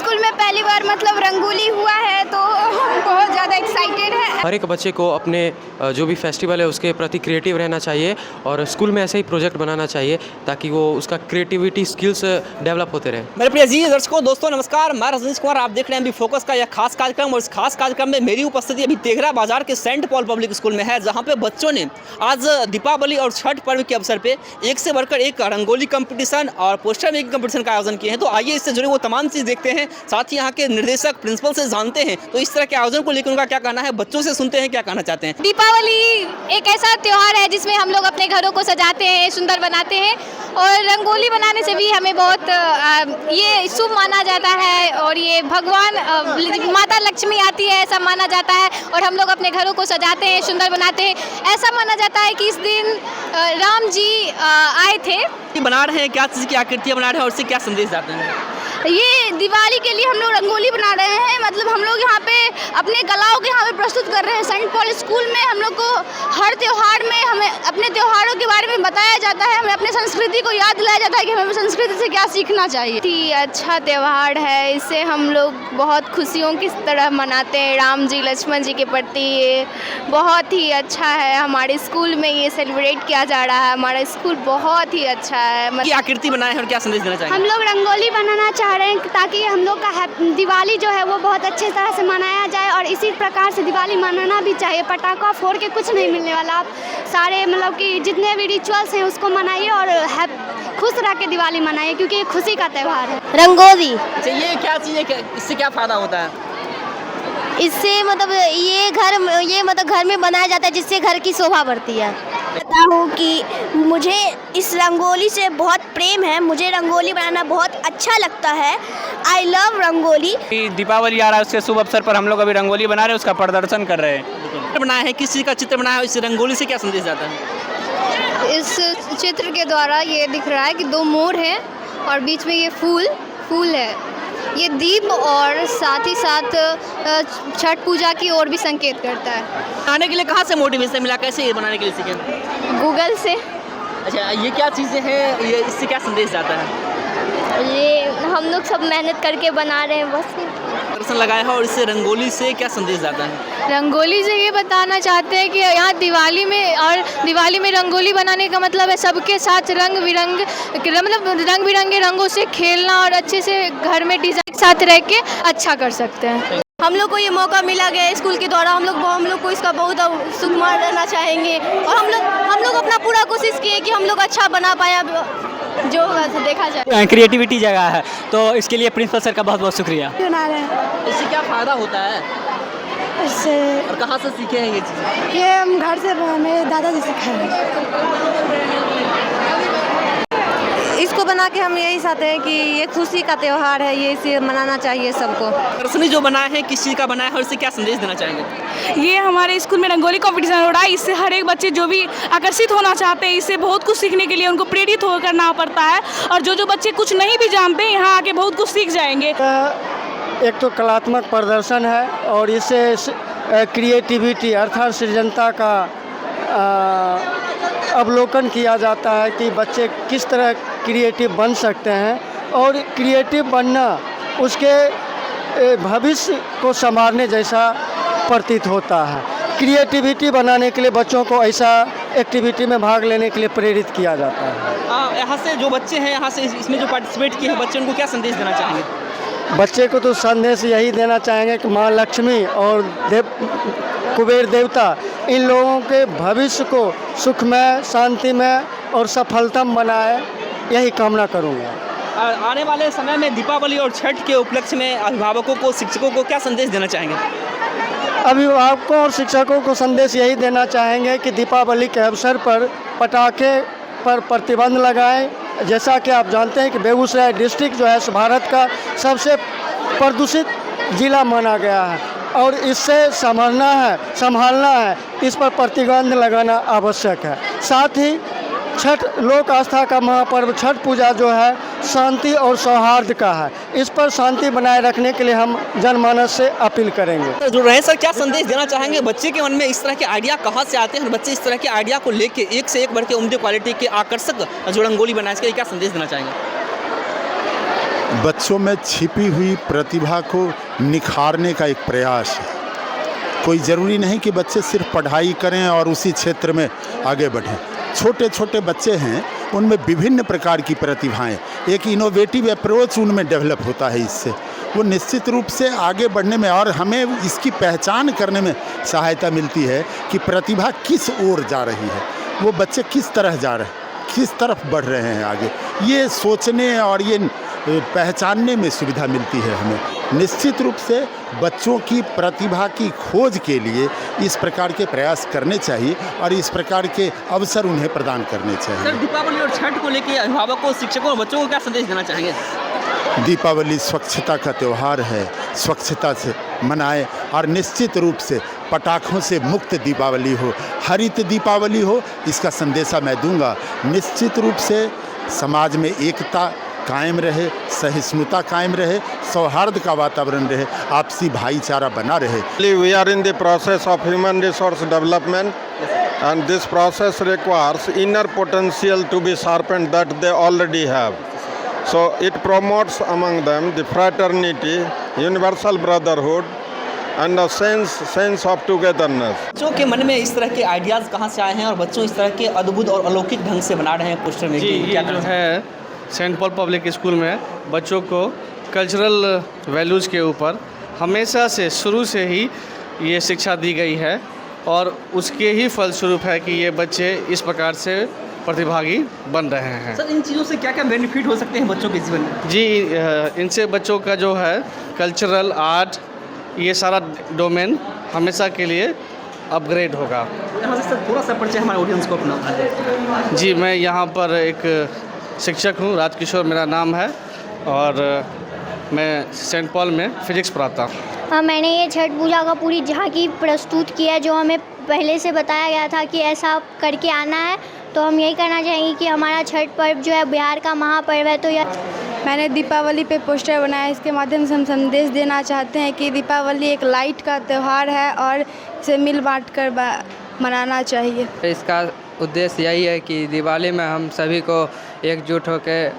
School में पहली बार मतलब रंगोली हुआ है तो हम बहुत ज़्यादा एक्साइटेड है। हर एक बच्चे को अपने जो भी फेस्टिवल है उसके प्रति क्रिएटिव रहना चाहिए और स्कूल में ऐसे ही प्रोजेक्ट बनाना चाहिए ताकि वो उसका क्रिएटिविटी स्किल्स डेवलप होते रहे। मेरे प्रिय जी दर्शकों, दोस्तों नमस्कार। मैं रजनीश कुमार, आप देख रहे हैं अभी फोकस का यह खास कार्यक्रम। और इस खास कार्यक्रम में मेरी उपस्थिति अभी तेघरा बाजार के सेंट पॉल पब्लिक स्कूल में है, जहां पे बच्चों ने आज दीपावली और छठ पर्व के अवसर पे एक से बढ़कर एक रंगोली कंपटीशन और पोस्टर मेकिंग कंपटीशन का आयोजन किए हैं। तो आइए इससे जुड़े वो तमाम चीज़ देखते हैं, साथ ही यहाँ के निर्देशक प्रिंसिपल से जानते हैं तो इस तरह के आयोजन को लेकर उनका क्या कहना है, बच्चों से सुनते हैं क्या कहना चाहते हैं। दीपावली एक ऐसा त्यौहार है जिसमें हम लोग अपने घरों को सजाते हैं, सुंदर बनाते हैं और रंगोली बनाने से भी हमें बहुत ये शुभ माना जाता है और ये भगवान माता लक्ष्मी आती है ऐसा माना जाता है और हम लोग अपने घरों को सजाते हैं, सुंदर बनाते हैं। ऐसा माना जाता है कि इस दिन राम जी आए थे। बना रहे हैं क्या चीज़ की आकृतियाँ बना रहे हैं और उससे क्या संदेश जाते हैं? ये दिवाली के लिए हम लोग रंगोली बना रहे हैं, मतलब हम लोग यहाँ पे अपने कलाओं के यहाँ पे प्रस्तुत कर रहे हैं। सेंट पॉल स्कूल में हम लोग को हर त्यौहार में हमें अपने त्योहारों के बारे में बताया जाता है, हमें अपने संस्कृति को याद दिलाया जाता है कि हमें संस्कृति से क्या सीखना चाहिए। ये अच्छा त्यौहार है, इससे हम लोग बहुत खुशियों की तरह मनाते हैं। राम जी लक्ष्मण जी के प्रति ये बहुत ही अच्छा है। हमारे स्कूल में ये सेलिब्रेट किया जा रहा है। हमारा स्कूल बहुत ही अच्छा है। क्या आकृति बनाए हैं और क्या संदेश देना चाहिए? हम लोग रंगोली बनाना चाह रहे हैं ताकि हम लोग का दिवाली जो है वो बहुत अच्छे तरह से मनाया जाए और इसी प्रकार से दिवाली मनाना भी चाहिए। पटाखा फोड़ के कुछ नहीं मिलने वाला, आप सारे मतलब कि जितने भी रिचुअल्स हैं उसको मनाइए और खुश रह के दिवाली मनाइए क्योंकि ये खुशी का त्यौहार है। रंगोली अच्छा, ये क्या चीज़ है, इससे क्या फ़ायदा होता है? इससे मतलब ये घर में बनाया जाता है जिससे घर की शोभा बढ़ती है। कहता हूँ कि मुझे इस रंगोली से बहुत प्रेम है, मुझे रंगोली बनाना बहुत अच्छा लगता है। I love rangoli. दीपावली आ रहा है, उसके शुभ अवसर पर हम लोग अभी रंगोली बना रहे हैं, उसका प्रदर्शन कर रहे हैं। चित्र बनाया है, किसी का चित्र बनाया है, इस रंगोली से क्या संदेश जाता है? इस चित्र के द्वारा ये दिख रहा है कि दो मोर हैं और बीच में ये फूल है। ये दीप और साथ ही साथ छठ पूजा की ओर भी संकेत करता है। बनाने के लिए कहाँ से मोटिवेशन मिला, कैसे ये बनाने के लिए सीखे? गूगल से। अच्छा, ये क्या चीज़ें हैं, ये इससे क्या संदेश जाता है? ये हम लोग सब मेहनत करके बना रहे हैं बस। प्रदर्शन लगाया है और इससे रंगोली से क्या संदेश जाता है? रंगोली से ये बताना चाहते हैं कि यहाँ दिवाली में रंगोली बनाने का मतलब है सबके साथ रंग बिरंगे रंगों से खेलना और अच्छे से घर में डिजाइन के साथ रह के अच्छा कर सकते हैं। हम लोग को ये मौका मिला गया स्कूल के द्वारा, हम लोग को इसका बहुत शुभमान रहना चाहेंगे और हम लोग अपना पूरा कोशिश किए कि हम लोग अच्छा बना पाया जो देखा जाए। क्रिएटिविटी जगह है तो इसके लिए प्रिंसिपल सर का बहुत बहुत शुक्रिया। बना रहे हैं, इससे क्या फ़ायदा होता है इससे और कहाँ से सीखे हैं ये चीज़? ये हम घर से मेरे दादाजी सिखाए। इसको बना के हम यही चाहते हैं कि ये खुशी का त्यौहार है, ये इसे मनाना चाहिए सबको। प्रदर्शनी जो बनाया है किस चीज़ का बनाया है और इससे क्या संदेश देना चाहेंगे? ये हमारे स्कूल में रंगोली कंपटीशन हो रहा है, इससे हर एक बच्चे जो भी आकर्षित होना चाहते हैं, इससे बहुत कुछ सीखने के लिए उनको प्रेरित हो करना पड़ता है और जो बच्चे कुछ नहीं भी जानते यहाँ आके बहुत कुछ सीख जाएंगे। एक तो कलात्मक प्रदर्शन है और इससे क्रिएटिविटी अर्थात सृजनता का अवलोकन किया जाता है कि बच्चे किस तरह क्रिएटिव बन सकते हैं और क्रिएटिव बनना उसके भविष्य को संवारने जैसा प्रतीत होता है। क्रिएटिविटी बनाने के लिए बच्चों को ऐसा एक्टिविटी में भाग लेने के लिए प्रेरित किया जाता है। यहाँ से जो बच्चे हैं, यहाँ से इसमें जो पार्टिसिपेट किए हैं बच्चे, उनको क्या संदेश देना चाहेंगे? बच्चे को तो संदेश यही देना चाहेंगे कि माँ लक्ष्मी और कुबेर देवता इन लोगों के भविष्य को सुखमय, शांतिमय और सफलतम बनाए, यही कामना करूँगा। आने वाले समय में दीपावली और छठ के उपलक्ष्य में अभिभावकों को, शिक्षकों को क्या संदेश देना चाहेंगे? अभिभावकों और शिक्षकों को संदेश यही देना चाहेंगे कि दीपावली के अवसर पर पटाखे पर प्रतिबंध लगाएं। जैसा कि आप जानते हैं कि बेगूसराय डिस्ट्रिक्ट जो है भारत का सबसे प्रदूषित जिला माना गया है और इससे संभालना है, इस पर प्रतिबंध लगाना आवश्यक है। साथ ही छठ लोक आस्था का महापर्व छठ पूजा जो है शांति और सौहार्द का है, इस पर शांति बनाए रखने के लिए हम जनमानस से अपील करेंगे। जो रहे सर, क्या संदेश देना चाहेंगे? बच्चे के मन में इस तरह के आइडिया कहाँ से आते हैं और बच्चे इस तरह के आइडिया को लेके एक से एक बढ़ के उम्दे क्वालिटी के आकर्षक जो रंगोली बनाए, इसके लिए क्या संदेश देना चाहेंगे? बच्चों में छिपी हुई प्रतिभा को निखारने का एक प्रयास है। कोई ज़रूरी नहीं कि बच्चे सिर्फ पढ़ाई करें और उसी क्षेत्र में आगे बढ़ें। छोटे छोटे बच्चे हैं, उनमें विभिन्न प्रकार की प्रतिभाएं, एक इनोवेटिव अप्रोच उनमें डेवलप होता है। इससे वो निश्चित रूप से आगे बढ़ने में और हमें इसकी पहचान करने में सहायता मिलती है कि प्रतिभा किस ओर जा रही है, वो बच्चे किस तरह जा रहे हैं, किस तरफ बढ़ रहे हैं आगे। ये सोचने और ये पहचानने में सुविधा मिलती है हमें। निश्चित रूप से बच्चों की प्रतिभा की खोज के लिए इस प्रकार के प्रयास करने चाहिए और इस प्रकार के अवसर उन्हें प्रदान करने चाहिए। सर, दीपावली और छठ को लेकर अभिभावकों, शिक्षकों और बच्चों को क्या संदेश देना चाहेंगे? दीपावली स्वच्छता का त्यौहार है, स्वच्छता से मनाएं और निश्चित रूप से पटाखों से मुक्त दीपावली हो, हरित दीपावली हो, इसका संदेशा मैं दूंगा। निश्चित रूप से समाज में एकता कायम रहे, सहिष्णुता कायम रहे, सौहार्द का वातावरण रहे, आपसी भाईचारा बना रहे। We are in the process of human resource development and this process requires inner potential to be sharpened that they already have. So it promotes among them the fraternity, universal brotherhood and a sense of togetherness. बच्चों के मन में इस तरह के ideas कहाँ से आए हैं और बच्चों इस तरह के अद्भुत और अलौकिक ढंग से बना रहे हैं पोस्टर में? जी, ये जो है सेंट पॉल पब्लिक स्कूल में बच्चों को कल्चरल वैल्यूज़ के ऊपर हमेशा से शुरू से ही ये शिक्षा दी गई है और उसके ही फलस्वरूप है कि ये बच्चे इस प्रकार से प्रतिभागी बन रहे हैं। सर, इन चीज़ों से क्या क्या बेनिफिट हो सकते हैं बच्चों के जीवन में? जी, इनसे बच्चों का जो है कल्चरल, आर्ट, ये सारा डोमेन हमेशा के लिए अपग्रेड होगा। यहाँ से सर थोड़ा सा परिचय हमारे ऑडियंस को अपना। जी, मैं यहाँ पर एक शिक्षक हूँ, राजकिशोर मेरा नाम है और मैं सेंट पॉल में फिजिक्स पढ़ाता हूँ। मैंने ये छठ पूजा का पूरी झांकी प्रस्तुत किया है, जो हमें पहले से बताया गया था कि ऐसा करके आना है। तो हम यही कहना चाहेंगे कि हमारा छठ पर्व जो है बिहार का महापर्व है। तो मैंने दीपावली पे पोस्टर बनाया, इसके माध्यम से हम संदेश देना चाहते हैं कि दीपावली एक लाइट का त्यौहार है और इसे मिल बांट कर मनाना चाहिए। इसका उद्देश्य यही है कि दिवाली में हम सभी को एकजुट होकर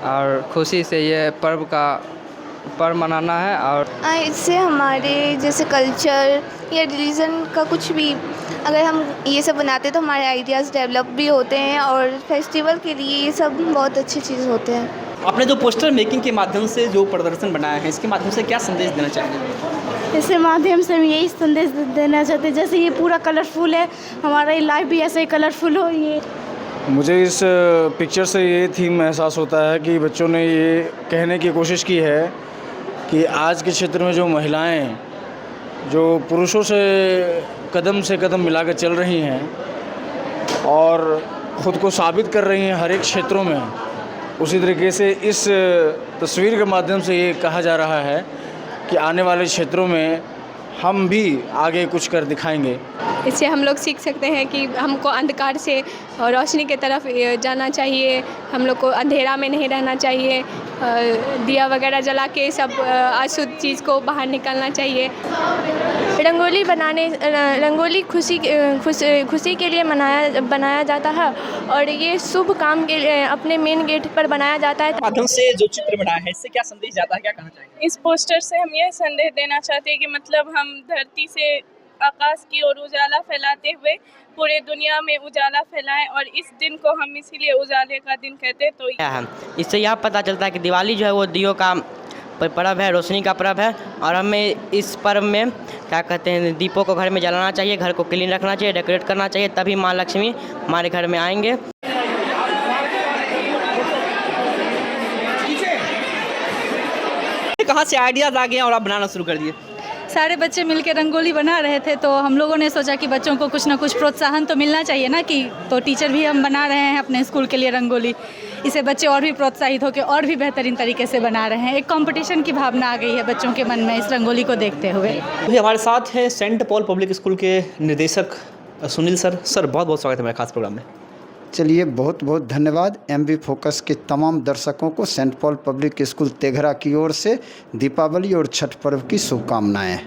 और खुशी से ये पर्व मनाना है। और इससे हमारे जैसे कल्चर या रिलीजन का कुछ भी अगर हम ये सब बनाते हैं तो हमारे आइडियाज़ डेवलप भी होते हैं और फेस्टिवल के लिए ये सब बहुत अच्छी चीज़ होते हैं। आपने जो पोस्टर मेकिंग के माध्यम से जो प्रदर्शन बनाया है, इसके माध्यम से क्या संदेश देना चाहेंगे? इसके माध्यम से हम यही संदेश देना चाहते हैं, जैसे ये पूरा कलरफुल है, हमारा ये लाइफ भी ऐसे ही कलरफुल हो। ये मुझे इस पिक्चर से ये थीम महसूस होता है कि बच्चों ने ये कहने की कोशिश की है कि आज के क्षेत्र में जो महिलाएं जो पुरुषों से कदम मिलाकर चल रही हैं और ख़ुद को साबित कर रही हैं हर एक क्षेत्रों में, उसी तरीके से इस तस्वीर के माध्यम से ये कहा जा रहा है कि आने वाले क्षेत्रों में हम भी आगे कुछ कर दिखाएंगे। इससे हम लोग सीख सकते हैं कि हमको अंधकार से रोशनी की तरफ जाना चाहिए, हम लोग को अंधेरा में नहीं रहना चाहिए, दिया वगैरह जला के सब अशुद्ध चीज़ को बाहर निकालना चाहिए। रंगोली खुशी के लिए बनाया जाता है और ये शुभ काम के लिए अपने मेन गेट पर बनाया जाता है। माध्यम से जो चित्र बनाया है, इससे क्या संदेश जाता है, क्या कहना चाहेंगे? इस पोस्टर से हम ये संदेश देना चाहते हैं कि मतलब हम धरती से आकाश की ओर उजाला फैलाते हुए पूरे दुनिया में उजाला फैलाएं और इस दिन को हम इसीलिए उजाले का दिन कहते हैं। तो इससे यह पता चलता है कि दिवाली जो है वो दियों का पर्व है, रोशनी का पर्व है और हमें इस पर्व में क्या कहते हैं, दीपों को घर में जलाना चाहिए, घर को क्लीन रखना चाहिए, डेकोरेट करना चाहिए, तभी माँ लक्ष्मी हमारे घर में आएंगे। कहाँ से आइडियाज़ आ गए और आप बनाना शुरू कर दिए? सारे बच्चे मिलकर रंगोली बना रहे थे तो हम लोगों ने सोचा कि बच्चों को कुछ ना कुछ प्रोत्साहन तो मिलना चाहिए ना, कि तो टीचर भी हम बना रहे हैं अपने स्कूल के लिए रंगोली, इसे बच्चे और भी प्रोत्साहित होकर और भी बेहतरीन तरीके से बना रहे हैं। एक कंपटीशन की भावना आ गई है बच्चों के मन में इस रंगोली को देखते हुए। हमारे साथ है सेंट पॉल पब्लिक स्कूल के निदेशक सुनील सर। सर, बहुत बहुत स्वागत है मेरे खास प्रोग्राम में। चलिए, बहुत बहुत धन्यवाद MV फोकस के तमाम दर्शकों को saint Paul public school Teghra की ओर से दीपावली और छठ पर्व की शुभकामनाएं।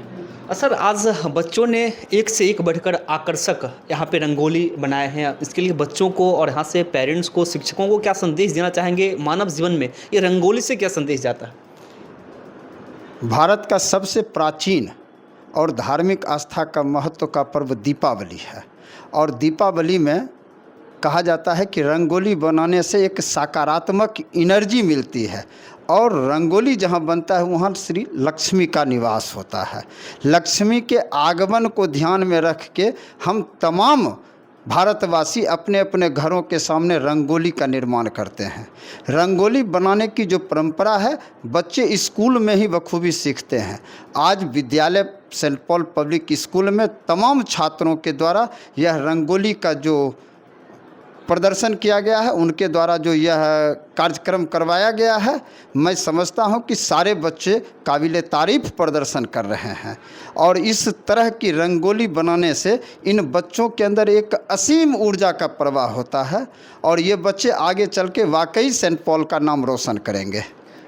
सर आज बच्चों ने एक से एक बढ़कर आकर्षक यहाँ पे रंगोली बनाए हैं। इसके लिए बच्चों को और यहाँ से पेरेंट्स को, शिक्षकों को क्या संदेश देना चाहेंगे? मानव जीवन में ये रंगोली से क्या संदेश जाता है? भारत का सबसे प्राचीन और धार्मिक आस्था का महत्व का पर्व दीपावली है और दीपावली में कहा जाता है कि रंगोली बनाने से एक सकारात्मक एनर्जी मिलती है और रंगोली जहाँ बनता है वहाँ श्री लक्ष्मी का निवास होता है। लक्ष्मी के आगमन को ध्यान में रख के हम तमाम भारतवासी अपने अपने घरों के सामने रंगोली का निर्माण करते हैं। रंगोली बनाने की जो परंपरा है बच्चे स्कूल में ही बखूबी सीखते हैं। आज विद्यालय सेंट पॉल पब्लिक स्कूल में तमाम छात्रों के द्वारा यह रंगोली का जो प्रदर्शन किया गया है, उनके द्वारा जो यह कार्यक्रम करवाया गया है, मैं समझता हूं कि सारे बच्चे काबिल तारीफ प्रदर्शन कर रहे हैं और इस तरह की रंगोली बनाने से इन बच्चों के अंदर एक असीम ऊर्जा का प्रवाह होता है और ये बच्चे आगे चल के वाकई सेंट पॉल का नाम रोशन करेंगे।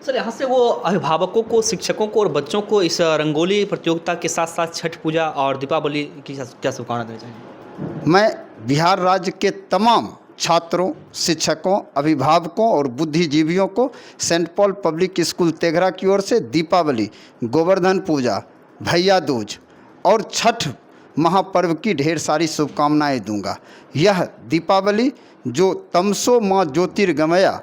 सर यहाँ से वो अभिभावकों को, शिक्षकों को और बच्चों को इस रंगोली प्रतियोगिता के साथ साथ छठ पूजा और दीपावली की क्या शुभकामना देना चाहेंगे? मैं बिहार राज्य के तमाम छात्रों, शिक्षकों, अभिभावकों और बुद्धिजीवियों को saint Paul public school Teghra की ओर से दीपावली, गोवर्धन पूजा, भैया दूज और छठ महापर्व की ढेर सारी शुभकामनाएं दूंगा। यह दीपावली जो तमसो माँ ज्योतिर्गमया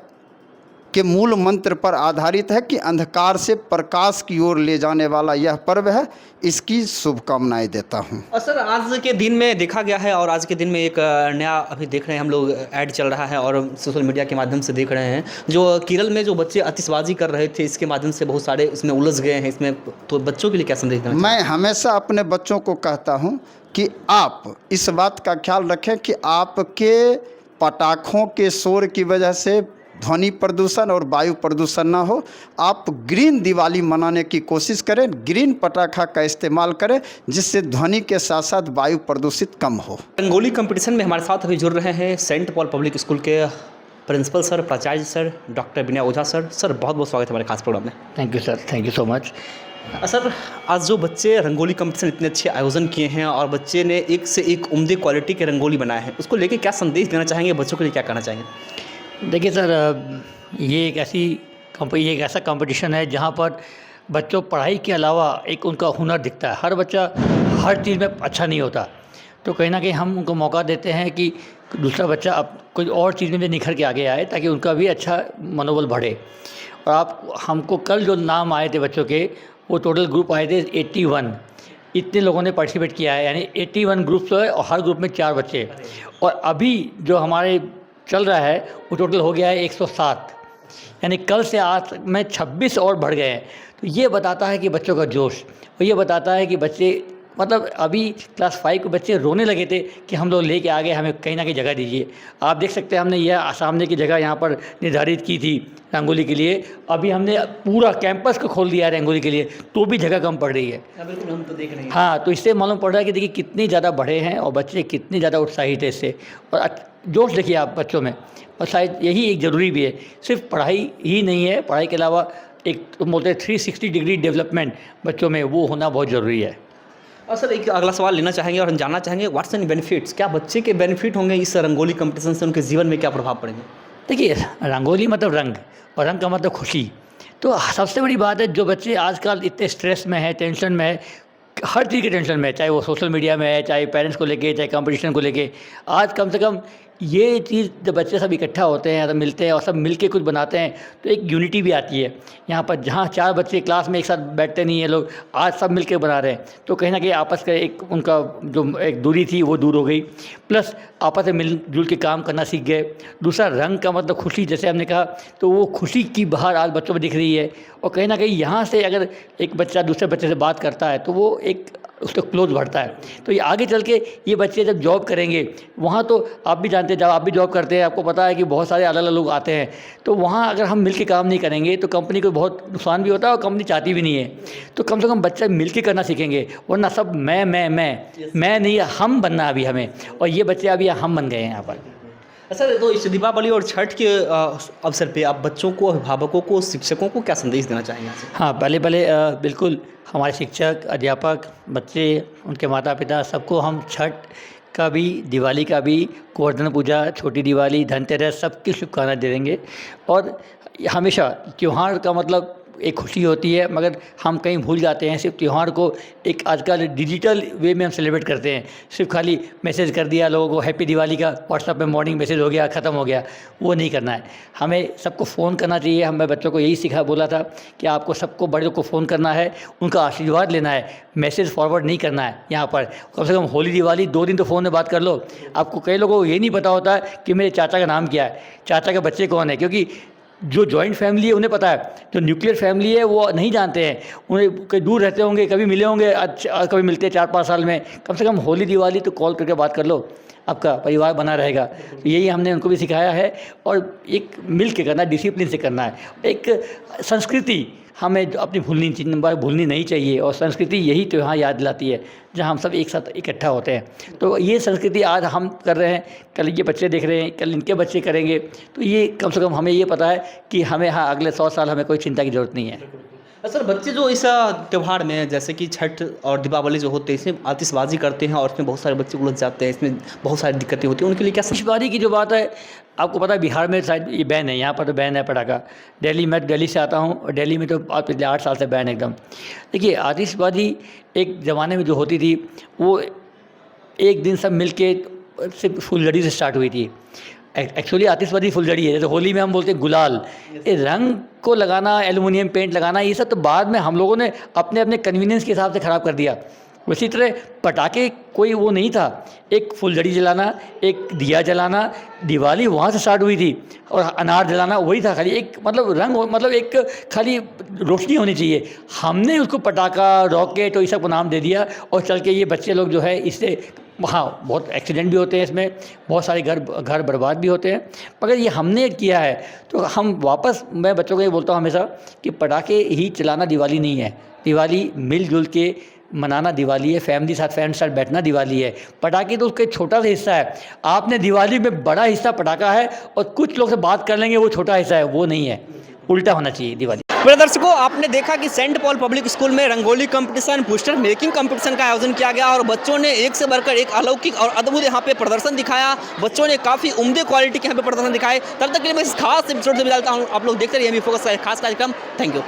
के मूल मंत्र पर आधारित है कि अंधकार से प्रकाश की ओर ले जाने वाला यह पर्व है, इसकी शुभकामनाएं देता हूं। सर आज के दिन में देखा गया है और आज के दिन में एक नया अभी देख रहे हैं हम लोग, ऐड चल रहा है और सोशल मीडिया के माध्यम से देख रहे हैं जो केरल में जो बच्चे आतिशबाजी कर रहे थे, इसके माध्यम से बहुत सारे इसमें उलझ गए हैं। इसमें तो बच्चों के लिए क्या संदेश देना? मैं हमेशा अपने बच्चों को कहता हूँ कि आप इस बात का ख्याल रखें कि आपके पटाखों के शोर की वजह से ध्वनि प्रदूषण और वायु प्रदूषण ना हो। आप ग्रीन दिवाली मनाने की कोशिश करें, ग्रीन पटाखा का इस्तेमाल करें जिससे ध्वनि के साथ साथ वायु प्रदूषित कम हो। रंगोली कंपटीशन में हमारे साथ अभी जुड़ रहे हैं सेंट पॉल पब्लिक स्कूल के प्रिंसिपल सर, प्राचार्य सर, डॉक्टर विनय ओझा सर। सर बहुत बहुत स्वागत है हमारे खास प्रोग्राम में। Thank you sir, thank you so much. Sir आज जो बच्चे रंगोली कंपटीशन इतने अच्छे आयोजन किए हैं और बच्चे ने एक से एक उम्दे क्वालिटी के रंगोली बनाए हैं, उसको लेके क्या संदेश देना चाहेंगे? बच्चों के लिए क्या कहना चाहेंगे? देखिए सर, ये एक ऐसा कंपटीशन है जहाँ पर बच्चों पढ़ाई के अलावा एक उनका हुनर दिखता है। हर बच्चा हर चीज़ में अच्छा नहीं होता, तो कहीं ना कहीं हम उनको मौका देते हैं कि दूसरा बच्चा अब कोई और चीज़ में भी निखर के आगे आए ताकि उनका भी अच्छा मनोबल बढ़े। और आप हमको कल जो नाम आए थे बच्चों के, वो टोटल ग्रुप आए थे 81, इतने लोगों ने पार्टिसिपेट किया है, यानी 81 ग्रुप्स है और हर ग्रुप में 4 बच्चे। और अभी जो हमारे चल रहा है वो टोटल हो गया है 107, यानी कल से आज में 26 और बढ़ गए हैं। तो ये बताता है कि बच्चों का जोश, और ये बताता है कि बच्चे मतलब अभी क्लास 5 के बच्चे रोने लगे थे कि हम लोग लेके आ गए, हमें कहीं ना कहीं जगह दीजिए। आप देख सकते हैं हमने यह सामने की जगह यहाँ पर निर्धारित की थी रंगोली के लिए, अभी हमने पूरा कैंपस को खोल दिया है रंगोली के लिए, तो भी जगह कम पड़ रही है। बिल्कुल, हम तो देख रहे हैं। हाँ, तो इससे मालूम पड़ रहा है कि देखिए कितनी ज़्यादा बढ़े हैं और बच्चे कितने ज़्यादा उत्साहित है इससे, और जोश देखिए आप बच्चों में। और शायद यही एक ज़रूरी भी है, सिर्फ पढ़ाई ही नहीं है, पढ़ाई के अलावा एक तो बोलते हैं 360 डिग्री डेवलपमेंट बच्चों में वो होना बहुत ज़रूरी है। और सर एक अगला सवाल लेना चाहेंगे और हम जानना चाहेंगे व्हाट्स एन बेनिफिट्स, क्या बच्चे के बेनिफिट होंगे इस रंगोली कंपटीशन से, उनके जीवन में क्या प्रभाव पड़ेंगे? देखिए रंगोली मतलब रंग, और रंग का मतलब खुशी। तो सबसे बड़ी बात है जो बच्चे आजकल इतने स्ट्रेस में है, टेंशन में है, हर चीज़ के टेंशन में है, चाहे वो सोशल मीडिया में है, चाहे पेरेंट्स को लेके, चाहे कंपटीशन को लेके, आज कम से कम ये चीज़ जब बच्चे सब इकट्ठा होते हैं, सब मिलते हैं और सब मिलके कुछ बनाते हैं तो एक यूनिटी भी आती है। यहाँ पर जहाँ 4 बच्चे क्लास में एक साथ बैठते नहीं है लोग, आज सब मिलके बना रहे हैं, तो कहीं ना कहीं आपस का एक उनका जो एक दूरी थी वो दूर हो गई, प्लस आपस में मिलजुल के काम करना सीख गए। दूसरा रंग का मतलब खुशी, जैसे हमने कहा, तो वो खुशी की बहार आज बच्चों में दिख रही है। और कहीं ना कहीं यहाँ से अगर एक बच्चा दूसरे बच्चे से बात करता है तो वो एक उसका क्लोज बढ़ता है। तो ये आगे चल के ये बच्चे जब जॉब करेंगे, वहाँ तो आप भी जानते हैं, जब आप भी जॉब करते हैं आपको पता है कि बहुत सारे अलग अलग लोग आते हैं, तो वहाँ अगर हम मिलके काम नहीं करेंगे तो कंपनी को बहुत नुकसान भी होता है और कंपनी चाहती भी नहीं है। तो कम से कम बच्चे मिलके करना सीखेंगे, वरना सब मैं नहीं, हम बनना अभी हमें, और ये बच्चे अभी हम बन गए हैं यहाँ पर। अच्छा, तो इस दीपावली और छठ के अवसर पे आप बच्चों को, अभिभावकों को, शिक्षकों को क्या संदेश देना चाहेंगे यहाँ से? हाँ, पहले बिल्कुल हमारे शिक्षक, अध्यापक, बच्चे, उनके माता पिता सबको हम छठ का भी, दिवाली का भी, गोवर्धन पूजा, छोटी दिवाली, धनतेरस सबकी शुभकामनाएं दे देंगे। और हमेशा त्यौहार का मतलब एक खुशी होती है, मगर हम कहीं भूल जाते हैं। सिर्फ त्यौहार को एक आजकल डिजिटल वे में हम सेलिब्रेट करते हैं। सिर्फ खाली मैसेज कर दिया लोगों को हैप्पी दिवाली का, व्हाट्सएप में मॉर्निंग मैसेज हो गया, ख़त्म हो गया, वो नहीं करना है। हमें सबको फ़ोन करना चाहिए। मैं बच्चों को यही बोला था कि आपको सबको, बड़ों को फ़ोन करना है, उनका आशीर्वाद लेना है, मैसेज फॉरवर्ड नहीं करना है। यहाँ पर कम से कम होली दिवाली 2 दिन तो फ़ोन में बात कर लो। आपको कई लोगों को ये नहीं पता होता कि मेरे चाचा का नाम क्या है, चाचा के बच्चे कौन है, क्योंकि जो जॉइंट फैमिली है उन्हें पता है, जो न्यूक्लियर फैमिली है वो नहीं जानते हैं। उन्हें कहीं दूर रहते होंगे, कभी मिले होंगे, कभी मिलते हैं 4-5 साल में। कम से कम होली दिवाली तो कॉल करके बात कर लो, आपका परिवार बना रहेगा। तो यही हमने उनको भी सिखाया है। और एक मिल के करना, डिसिप्लिन से करना है। एक संस्कृति हमें अपनी भूलनी नहीं चाहिए। और संस्कृति यही त्यौहार याद दिलाती है, जहाँ हम सब एक साथ इकट्ठा होते हैं। तो ये संस्कृति आज हम कर रहे हैं, कल ये बच्चे देख रहे हैं, कल इनके बच्चे करेंगे। तो ये कम से कम हमें ये पता है कि हमें, हाँ, अगले 100 साल हमें कोई चिंता की ज़रूरत नहीं है। सर, बच्चे जो इस त्यौहार में, जैसे कि छठ और दीपावली जो होते हैं, इसमें आतिशबाजी करते हैं और इसमें बहुत सारे बच्चे उलझ जाते हैं, इसमें बहुत सारी दिक्कतें होती हैं, उनके लिए क्या? आतिशबाजी की जो बात है, आपको पता है बिहार में शायद ये बैन है, यहाँ पर तो बैन है पटाखा। दिल्ली से आता हूँ और दिल्ली में तो पिछले 8 साल से बैन है एकदम। देखिए, आतिशबाजी एक ज़माने में जो होती थी, वो एक दिन सब मिल के सिर्फ फुलझड़ी से स्टार्ट हुई थी। एक्चुअली आतिशबाजी फुलझड़ी है। जैसे होली में हम बोलते हैं गुलाल, ये रंग को लगाना, एल्युमिनियम पेंट लगाना, ये सब तो बाद में हम लोगों ने अपने अपने कन्वीनियंस के हिसाब से ख़राब कर दिया। उसी तरह पटाखे कोई वो नहीं था, एक फुलझड़ी जलाना, एक दिया जलाना, दिवाली वहाँ से स्टार्ट हुई थी। और अनार जलाना वही था, खाली एक मतलब रंग, मतलब एक खाली रोशनी होनी चाहिए। हमने उसको पटाखा, रॉकेट और ये सब को नाम दे दिया। और चल के ये बच्चे लोग जो है, इससे हाँ बहुत एक्सीडेंट भी होते हैं, इसमें बहुत सारे घर बर्बाद भी होते हैं। मगर ये हमने किया है, तो हम वापस, मैं बच्चों को ये बोलता हूँ हमेशा कि पटाखे ही चलाना दिवाली नहीं है। दिवाली मिलजुल के मनाना दिवाली है, फैमिली साथ बैठना दिवाली है। पटाखे तो उसका छोटा सा हिस्सा है। आपने दिवाली में बड़ा हिस्सा पटाखा है, और कुछ लोग से बात कर लेंगे वो छोटा हिस्सा है, वो नहीं है, उल्टा होना चाहिए दिवाली। प्रिय दर्शकों, आपने देखा कि सेंट पॉल पब्लिक स्कूल में rangoli competition, poster making competition का आयोजन किया गया और बच्चों ने एक से बढ़कर एक अलौकिक और अद्भुत यहाँ पे प्रदर्शन दिखाया। बच्चों ने काफ़ी उम्दे क्वालिटी के यहाँ पे प्रदर्शन दिखाए। तब तक के लिए मैं इस खास एपिसोड से विदा लेता हूँ। आप लोग देखते रहिए एमबी फोकस का खास कार्यक्रम। Thank you.